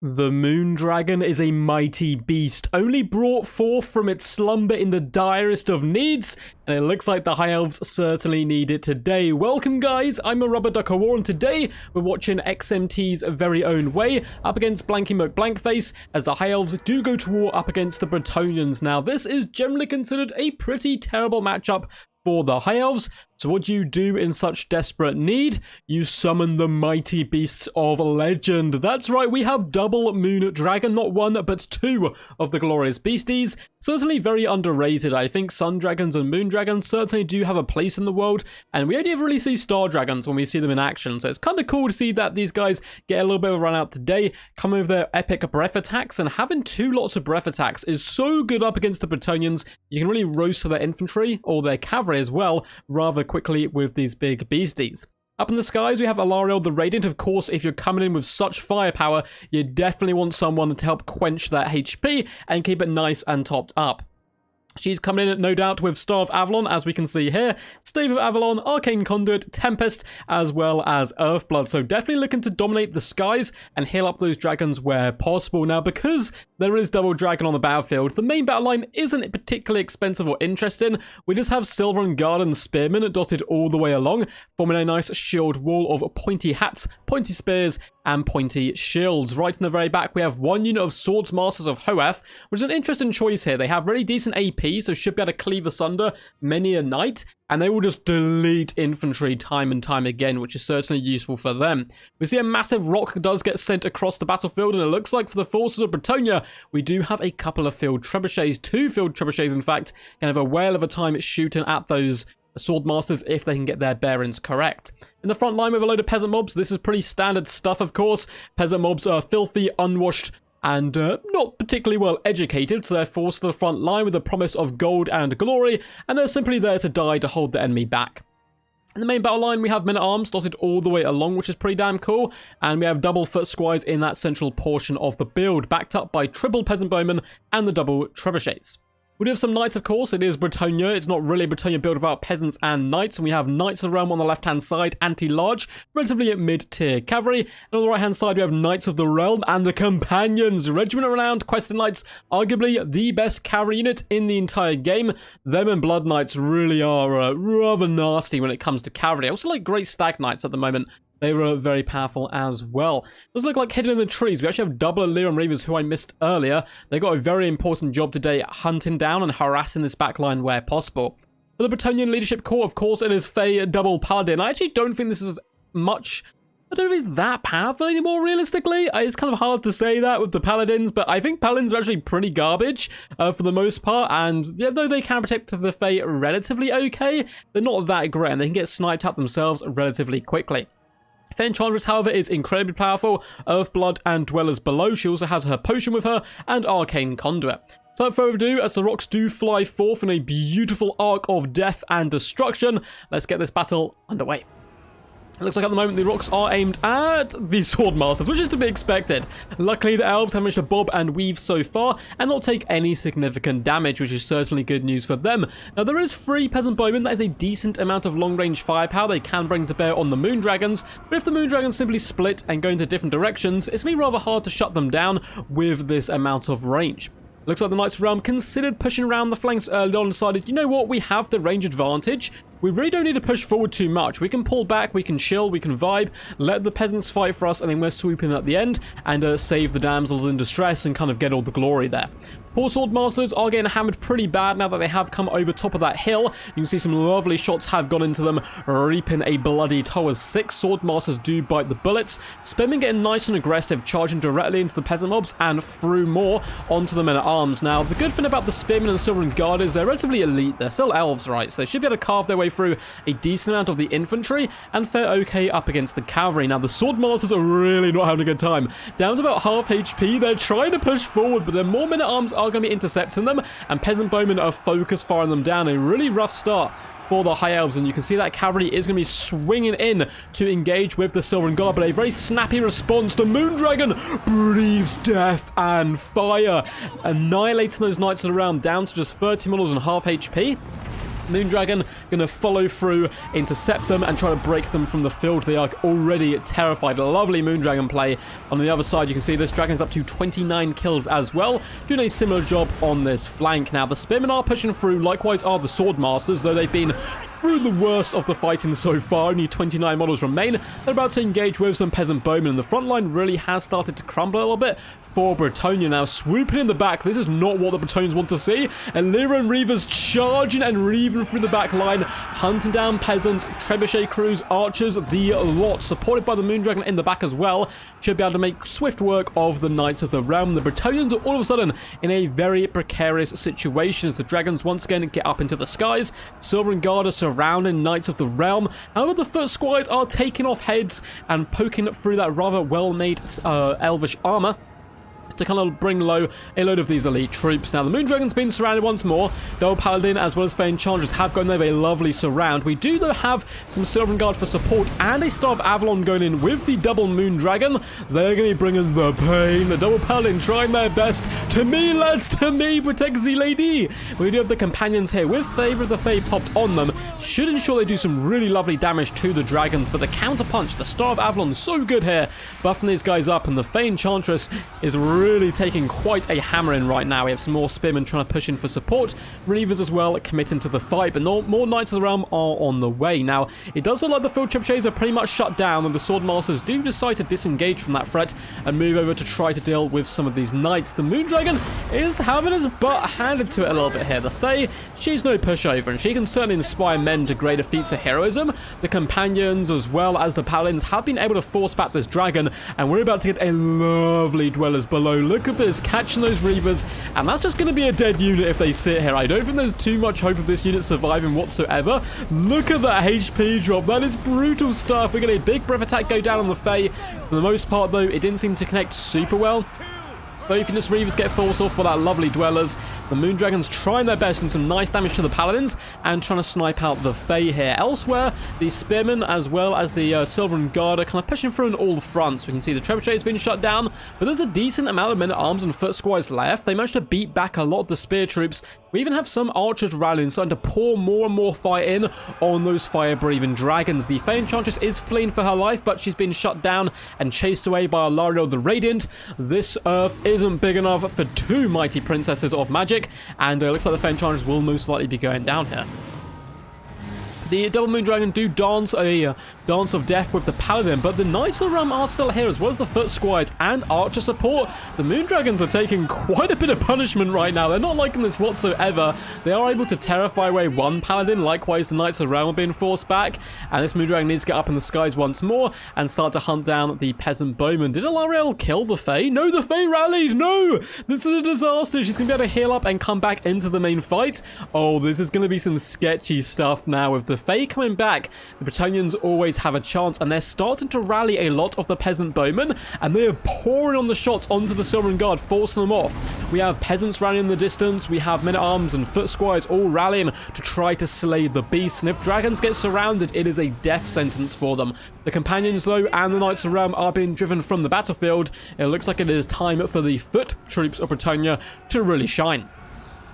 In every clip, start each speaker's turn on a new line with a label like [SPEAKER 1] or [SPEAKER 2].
[SPEAKER 1] The Moon Dragon is a mighty beast, only brought forth from its slumber in the direst of needs, and it looks like the High Elves certainly need it today. Welcome guys, I'm a Rubber Duck War, and today we're watching XMT's very own way up against Blanky Blankface, as the High Elves do go to war up against the Bretonnians. Now this is generally considered a pretty terrible matchup for the High Elves. So what do you do in such desperate need? You summon the mighty beasts of legend. That's right, we have double Moon Dragon, not one but two of the glorious beasties. Certainly very underrated. I think Sun Dragons and Moon Dragons certainly do have a place in the world, and we only ever really see Star Dragons when we see them in action. So it's kind of cool to see that these guys get a little bit of a run out today, coming with their epic breath attacks, and having two lots of breath attacks is so good up against the Bretonnians. You can really roast their infantry or their cavalry as well rather quickly with these big beasties. Up in the skies, we have Alariel the Radiant. Of course, if you're coming in with such firepower, you definitely want someone to help quench that HP and keep it nice and topped up. She's coming in, no doubt, with Star of Avalon, as we can see here, Stave of Avalon, Arcane Conduit, Tempest, as well as Earthblood. So definitely looking to dominate the skies and heal up those dragons where possible. Now, because there is double dragon on the battlefield, the main battle line isn't particularly expensive or interesting. We just have Silver and Garden Spearmen dotted all the way along, forming a nice shield wall of pointy hats, pointy spears, and pointy shields. Right in the very back, we have one unit of Swords Masters of Hoeth, which is an interesting choice here. They have really decent AP, so should be able to cleave asunder many a knight, and they will just delete infantry time and time again, which is certainly useful for them. We see a massive rock does get sent across the battlefield, and it looks like for the forces of Bretonnia, we do have a couple of field trebuchets, two field trebuchets in fact, can have a whale of a time shooting at those sword masters if they can get their bearings correct. In the front line with a load of peasant mobs, this is pretty standard stuff of course. Peasant mobs are filthy, unwashed, and not particularly well educated, so they're forced to the front line with the promise of gold and glory, and they're simply there to die to hold the enemy back. In the main battle line, we have men-at-arms dotted all the way along, which is pretty damn cool, and we have double foot squires in that central portion of the build, backed up by triple peasant bowmen and the double trebuchets. We do have some knights, of course. It is Bretonnia. It's not really a Bretonnia build without peasants and knights. And we have Knights of the Realm on the left-hand side, anti-large, relatively mid-tier cavalry. And on the right-hand side, we have Knights of the Realm and the Companions. Regiment of Renowned Questing Knights, arguably the best cavalry unit in the entire game. Them and Blood Knights really are rather nasty when it comes to cavalry. I also like Great Stag Knights at the moment. They were very powerful as well. Does look like hidden in the trees. We actually have double Illyrian Reavers, who I missed earlier. They got a very important job today, hunting down and harassing this backline where possible. For the Bretonnian Leadership Corps, of course, it is Fey double Paladin. I actually don't think this is much. I don't know if it's that powerful anymore, realistically. It's kind of hard to say that with the Paladins, but I think Paladins are actually pretty garbage for the most part, and yeah, though they can protect the Fey relatively okay, they're not that great, and they can get sniped at themselves relatively quickly. Fey Enchantress, however, is incredibly powerful. Earthblood and Dwellers Below. She also has her potion with her, and Arcane Conduit. So without further ado, as the rocks do fly forth in a beautiful arc of death and destruction, let's get this battle underway. It looks like at the moment the rocks are aimed at the Sword Masters, which is to be expected. Luckily, the Elves have managed to bob and weave so far and not take any significant damage, which is certainly good news for them. Now, there is 3 Peasant Bowmen. That is a decent amount of long-range firepower they can bring to bear on the Moon Dragons, but if the Moon Dragons simply split and go into different directions, it's going to be rather hard to shut them down with this amount of range. Looks like the Knights of the Realm considered pushing around the flanks early on and decided, you know what, we have the range advantage. We really don't need to push forward too much. We can pull back, we can chill, we can vibe, let the peasants fight for us, and then we're swooping at the end and save the damsels in distress and kind of get all the glory there. Poor Sword Masters are getting hammered pretty bad now that they have come over top of that hill. You can see some lovely shots have gone into them, reaping a bloody toll as 6 Sword Masters do bite the bullets. Spearmen getting nice and aggressive, charging directly into the peasant mobs and through more onto the men-at-arms. Now, the good thing about the Spearmen and the Silver and Guard is they're relatively elite. They're still elves, right? So they should be able to carve their way through a decent amount of the infantry and fare okay up against the cavalry. Now, the Sword Masters are really not having a good time. Down to about half HP, they're trying to push forward, but their more men-at-arms are going to be intercepting them, and peasant bowmen are focused firing them down. A really rough start for the High Elves, and you can see that cavalry is going to be swinging in to engage with the Silver and Guard, but a very snappy response. The Moon Dragon breathes death and fire, annihilating those Knights of the Realm down to just 30 models and half HP. Moondragon going to follow through, intercept them, and try to break them from the field. They are already terrified. Lovely Moondragon play. On the other side, you can see this Dragon's up to 29 kills as well, doing a similar job on this flank. Now, the Spearmen are pushing through, likewise are the Swordmasters, though they've been through the worst of the fighting so far. Only 29 models remain. They're about to engage with some Peasant Bowmen, and the front line really has started to crumble a little bit for Bretonnia. Now, swooping in the back. This is not what the Bretonians want to see. And Lyra and Reavers charging and reaving through the back line, hunting down Peasants, Trebuchet crews, Archers, the lot, supported by the Moondragon in the back as well. Should be able to make swift work of the Knights of the Realm. The Bretonians are all of a sudden in a very precarious situation as the Dragons once again get up into the skies. Silver and Guard are surrounding Knights of the Realm. However, the Foot Squires are taking off heads and poking through that rather well-made Elvish armor to kind of bring low a load of these elite troops. Now, the Moondragon's been surrounded once more. Double Paladin as well as Fey Enchantress have gone there, a lovely surround. We do, though, have some Silver Guard for support and a Star of Avalon going in with the double Moondragon. They're going to be bringing the pain. The Double Paladin trying their best. To me, lads, to me, protect the lady. We do have the Companions here with Favor of the Fae popped on them. Should ensure they do some really lovely damage to the Dragons, but the counterpunch, the Star of Avalon, so good here, buffing these guys up, and the Fey Enchantress is really taking quite a hammering right now. We have some more Spearmen trying to push in for support. Reavers as well committing to the fight, but more Knights of the Realm are on the way. Now, it does look like the field trebuchets are pretty much shut down, and the Swordmasters do decide to disengage from that threat and move over to try to deal with some of these Knights. The Moondragon is having his butt handed to it a little bit here. The Fae, she's no pushover, and she can certainly inspire men to greater feats of heroism. The Companions as well as the Paladins have been able to force back this Dragon, and we're about to get a lovely Dwellers below. Look at this, catching those Reavers, and that's just going to be a dead unit if they sit here. I don't think there's too much hope of this unit surviving whatsoever. Look at that HP drop. That is brutal stuff. We're getting a big breath attack go down on the Fae. For the most part, though, it didn't seem to connect super well. Both Units Reavers get forced off by that lovely Dwellers. The Moondragon's trying their best and some nice damage to the Paladins and trying to snipe out the Fae here. Elsewhere, the Spearmen as well as the Silver and Guard are kind of pushing through on all fronts. We can see the Trebuchet's been shut down, but there's a decent amount of men-at-arms and Foot Squires left. They managed to beat back a lot of the Spear troops. We even have some Archers rallying, starting to pour more and more fire in on those fire-breathing Dragons. The Fey Enchantress is fleeing for her life, but she's been shut down and chased away by Alariel the Radiant. This Earth isn't big enough for two mighty princesses of magic, and it looks like the Fey Enchantress will most likely be going down here. The Double Moondragon do dance a dance of death with the Paladin, but the Knights of the Realm are still here, as well as the Foot Squires and Archer support. The Moondragons are taking quite a bit of punishment right now. They're not liking this whatsoever. They are able to terrify away one Paladin. Likewise, the Knights of the Realm are being forced back, and this Moondragon needs to get up in the skies once more and start to hunt down the Peasant Bowmen. Did Alariel kill the Fae? No, the Fae rallied! No! This is a disaster. She's going to be able to heal up and come back into the main fight. Oh, this is going to be some sketchy stuff now with the Fae coming back. The Bretonians always have a chance, and they're starting to rally a lot of the Peasant Bowmen, and they are pouring on the shots onto the Silver and Guard, forcing them off. We have Peasants rallying in the distance, we have Men-at-Arms and Foot Squires all rallying to try to slay the beasts, and if Dragons get surrounded, it is a death sentence for them. The Companions, though, and the Knights of the Realm are being driven from the battlefield. It looks like it is time for the foot troops of Bretonnia to really shine.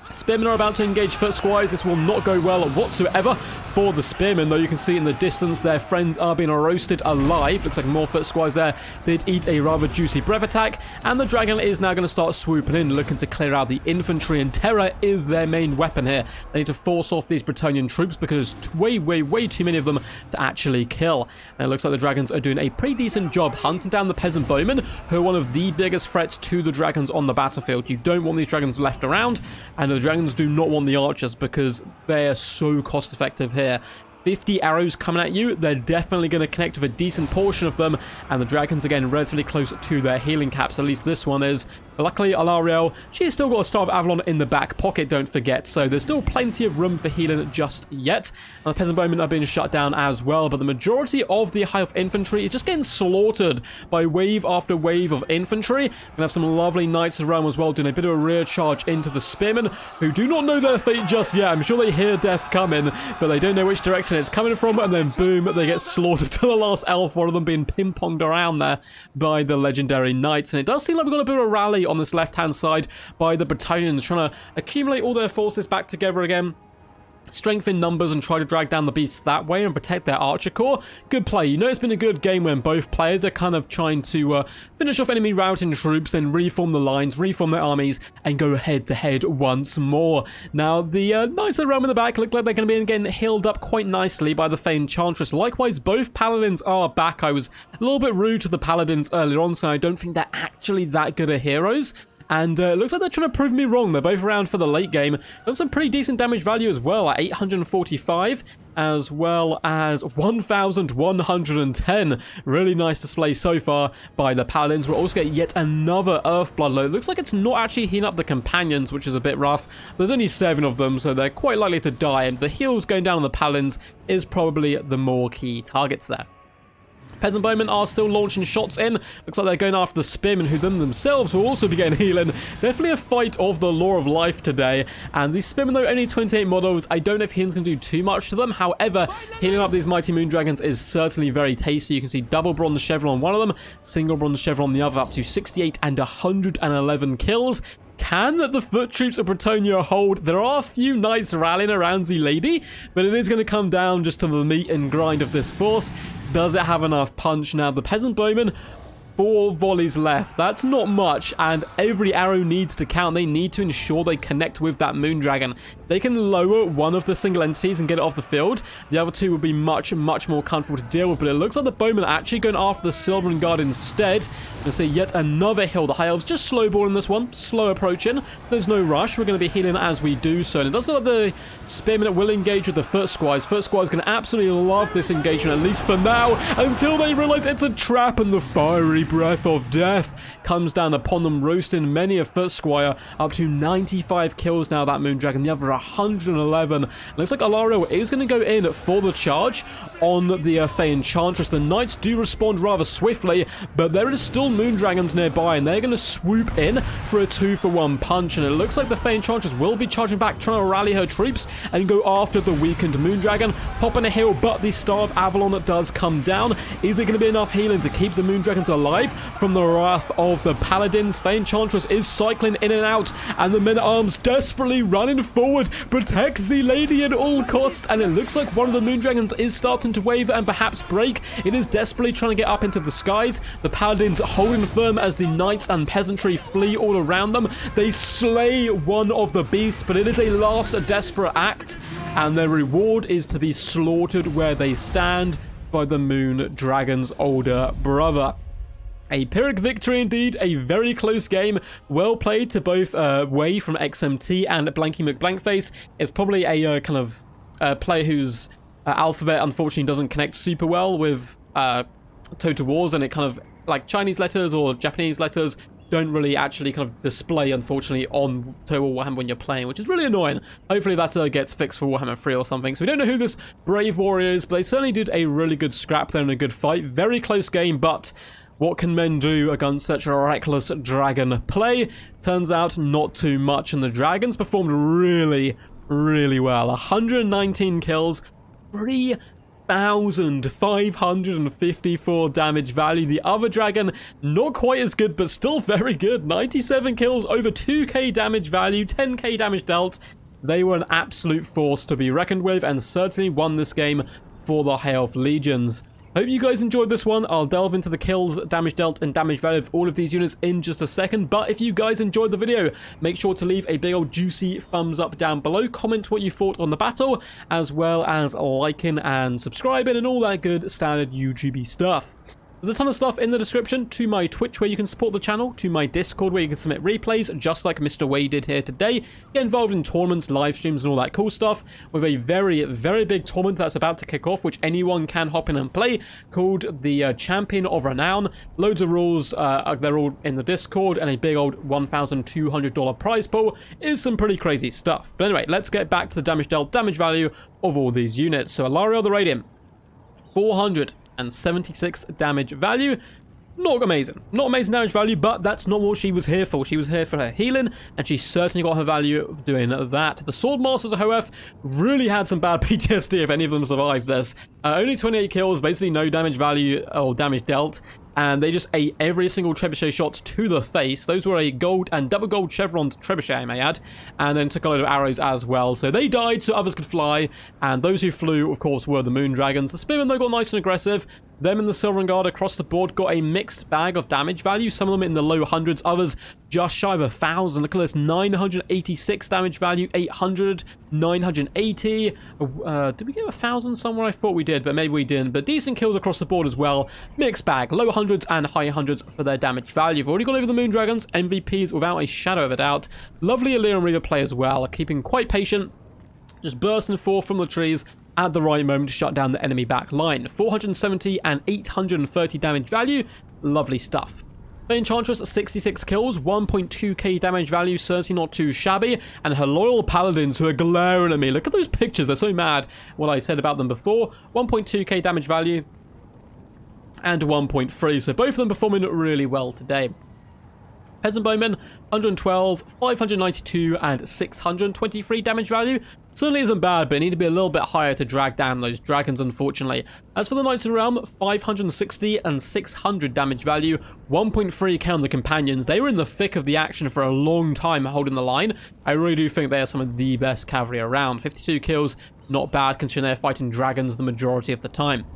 [SPEAKER 1] Spearmen are about to engage Foot Squires. This will not go well whatsoever for the Spearmen, though you can see in the distance their friends are being roasted alive. Looks like more Foot Squires there did eat a rather juicy breath attack, and the Dragon is now going to start swooping in, looking to clear out the infantry, and terror is their main weapon here. They need to force off these Bretonnian troops because there's way too many of them to actually kill. And it looks like the Dragons are doing a pretty decent job hunting down the Peasant Bowmen, who are one of the biggest threats to the Dragons on the battlefield. You don't want these Dragons left around, and the Dragons do not want the Archers because they're so cost effective here. 50 arrows coming at you, they're definitely going to connect with a decent portion of them, and the Dragons, again, relatively close to their healing caps, at least this one is. Luckily, Alariel, she's still got a Star of Avalon in the back pocket, don't forget, so there's still plenty of room for healing just yet. And the Peasant Bowmen are being shut down as well, but the majority of the High Elf infantry is just getting slaughtered by wave after wave of infantry. We're going to have some lovely Knights of the Realm as well, doing a bit of a rear charge into the Spearmen, who do not know their fate just yet. I'm sure they hear death coming, but they don't know which direction it's coming from, and then boom, they get slaughtered to the last elf, one of them being ping-ponged around there by the legendary Knights. And it does seem like we've got a bit of a rally on this left-hand side by the Bretonians, trying to accumulate all their forces back together again strength in numbers and try to drag down the beasts that way and protect their archer core. Good play. You know, it's been a good game when both players are kind of trying to finish off enemy routing troops, then reform the lines, reform their armies, and go head to head once more. Now, the knights of the realm in the back look like they're going to be getting healed up quite nicely by the Fey Enchantress. Likewise, both paladins are back. I was a little bit rude to the paladins earlier on, so I don't think they're actually that good at heroes. And it looks like they're trying to prove me wrong. They're both around for the late game. Got some pretty decent damage value as well at 845, as well as 1,110. Really nice display so far by the Paladins. We'll also get yet another Earth Bloodload. Looks like it's not actually healing up the Companions, which is a bit rough. There's only 7 of them, so they're quite likely to die. And the heals going down on the Paladins is probably the more key targets there. Peasant Bowmen are still launching shots in. Looks like they're going after the Spearmen, who themselves will also be getting healing. Definitely a fight of the law of life today. And these Spearmen, though, only 28 models. I don't know if healing's going to do too much to them. However, healing up these Mighty Moon Dragons is certainly very tasty. You can see double Bronze Chevron on one of them, single Bronze Chevron on the other, up to 68 and 111 kills. Can the foot troops of Bretonnia hold? There are a few knights rallying around the lady, but it is going to come down just to the meat and grind of this force. Does it have enough punch? Now, the Peasant Bowmen, 4 volleys left. That's not much, and every arrow needs to count. They need to ensure they connect with that Moon Dragon. They can lower one of the single entities and get it off the field. The other 2 would be much more comfortable to deal with, but it looks like the Bowmen are actually going after the Silvern Guard instead. You'll see yet another hill. The High Elves just slowballing this one, slow approaching. There's no rush. We're going to be healing as we do so. And it does look like the Spearmen will engage with the Foot Squires. Foot Squires going to absolutely love this engagement, at least for now, until they realize it's a trap and the fiery breath of death comes down upon them, roasting many a Foot Squire. Up to 95 kills now, that Moon Dragon. The other 111. Looks like Alario is going to go in for the charge on the Fey Enchantress. The Knights do respond rather swiftly, but there is still Moon Dragons nearby, and they're going to swoop in for a 2-for-1 punch. And it looks like the Fey Enchantress will be charging back, trying to rally her troops and go after the weakened Moon Dragon. Popping a hill, but the Star of Avalon that does come down. Is it going to be enough healing to keep the Moon Dragons alive from the wrath of the Paladins? Fey Enchantress is cycling in and out, and the men-at-arms desperately running forward, protect the lady at all costs. And it looks like one of the Moon Dragons is starting to waver and perhaps break. It is desperately trying to get up into the skies. The Paladins holding firm as the Knights and Peasantry flee all around them. They slay one of the beasts, but it is a last desperate act, and their reward is to be slaughtered where they stand by the Moon Dragon's older brother. A Pyrrhic victory indeed, a very close game. Well played to both Way from XMT and Blanky McBlankface. It's probably a kind of player whose alphabet unfortunately doesn't connect super well with Total Wars, and it kind of, like Chinese letters or Japanese letters, don't really actually kind of display, unfortunately, on Total Warhammer when you're playing, which is really annoying. Hopefully that gets fixed for Warhammer 3 or something. So we don't know who this brave warrior is, but they certainly did a really good scrap there and a good fight. Very close game, but what can men do against such a reckless dragon play? Turns out not too much, and the dragons performed really, really well. 119 kills, 3,554 damage value. The other dragon, not quite as good, but still very good. 97 kills, over 2k damage value, 10k damage dealt. They were an absolute force to be reckoned with, and certainly won this game for the High Elf Legions. Hope you guys enjoyed this one. I'll delve into the kills, damage dealt, and damage value of all of these units in just a second. But if you guys enjoyed the video, make sure to leave a big old juicy thumbs up down below. Comment what you thought on the battle, as well as liking and subscribing and all that good standard YouTube stuff. There's a ton of stuff in the description to my Twitch where you can support the channel, to my Discord where you can submit replays just like Mr. Wade did here today, get involved in tournaments, live streams and all that cool stuff, with a very, very big tournament that's about to kick off, which anyone can hop in and play, called the Champion of Renown. Loads of rules, they're all in the Discord, and a big old $1,200 prize pool is some pretty crazy stuff. But anyway, let's get back to the damage dealt, damage value of all these units. So Alario the Radiant, 476 damage value. Not amazing damage value, but that's not what she was here for. She was here for her healing, and she certainly got her value of doing that. The Swordmasters, however, really had some bad PTSD if any of them survived this. Only 28 kills, basically no damage value or damage dealt. and they just ate every single trebuchet shot to the face. Those were a gold and double gold chevron trebuchet, I may add, and then took a load of arrows as well. So they died so others could fly, and those who flew, of course, were the moon dragons. The spearmen, though, got nice and aggressive. Them and the Silver Guard across the board got a mixed bag of damage value. Some of them in the low hundreds, others just shy of 1,000. Look at this, 986 damage value, 800, 980. Did we get 1,000 somewhere? I thought we did, but maybe we didn't. But decent kills across the board as well. Mixed bag, low hundreds and high hundreds for their damage value. We've already gone over the moon dragons, MVPs without a shadow of a doubt. Lovely Illyrian Reaver play as well, keeping quite patient, just bursting forth from the trees at the right moment to shut down the enemy back line. 470 and 830 damage value. Lovely stuff. The Enchantress, 66 kills, 1.2k damage value, certainly not too shabby. And her loyal paladins who are glaring at me. Look at those pictures, they're so mad what I said about them before. 1.2k damage value and 1.3, so both of them performing really well today. Peasant Bowmen, 112, 592, and 623 damage value. Certainly isn't bad, but it need to be a little bit higher to drag down those dragons, unfortunately. As for the Knights of the Realm, 560 and 600 damage value, 1.3k on the companions. They were in the thick of the action for a long time holding the line. I really do think they are some of the best cavalry around. 52 kills, not bad considering they're fighting dragons the majority of the time.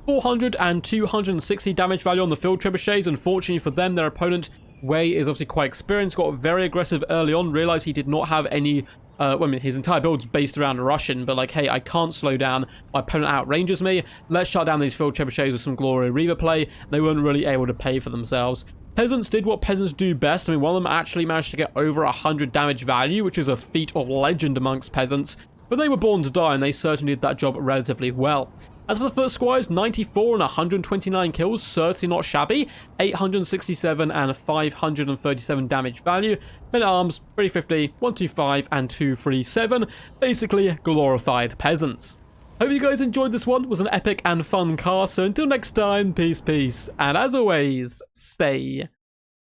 [SPEAKER 1] 400 and 260 damage value on the field trebuchets. Unfortunately for them, their opponent Wei is obviously quite experienced, got very aggressive early on, realized he did not have any, well, I mean, his entire build's based around Russian, but like, hey, I can't slow down, my opponent outranges me, let's shut down these field trebuchets with some Gloria Reaver play. They weren't really able to pay for themselves. Peasants did what peasants do best. I mean, one of them actually managed to get over 100 damage value, which is a feat of legend amongst peasants, but they were born to die, and they certainly did that job relatively well. As for the foot squires, 94 and 129 kills, certainly not shabby. 867 and 537 damage value. Men at arms, 350, 125 and 237. Basically, glorified peasants. Hope you guys enjoyed this one. It was an epic and fun cast. So until next time, peace, peace. And as always, stay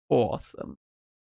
[SPEAKER 1] awesome.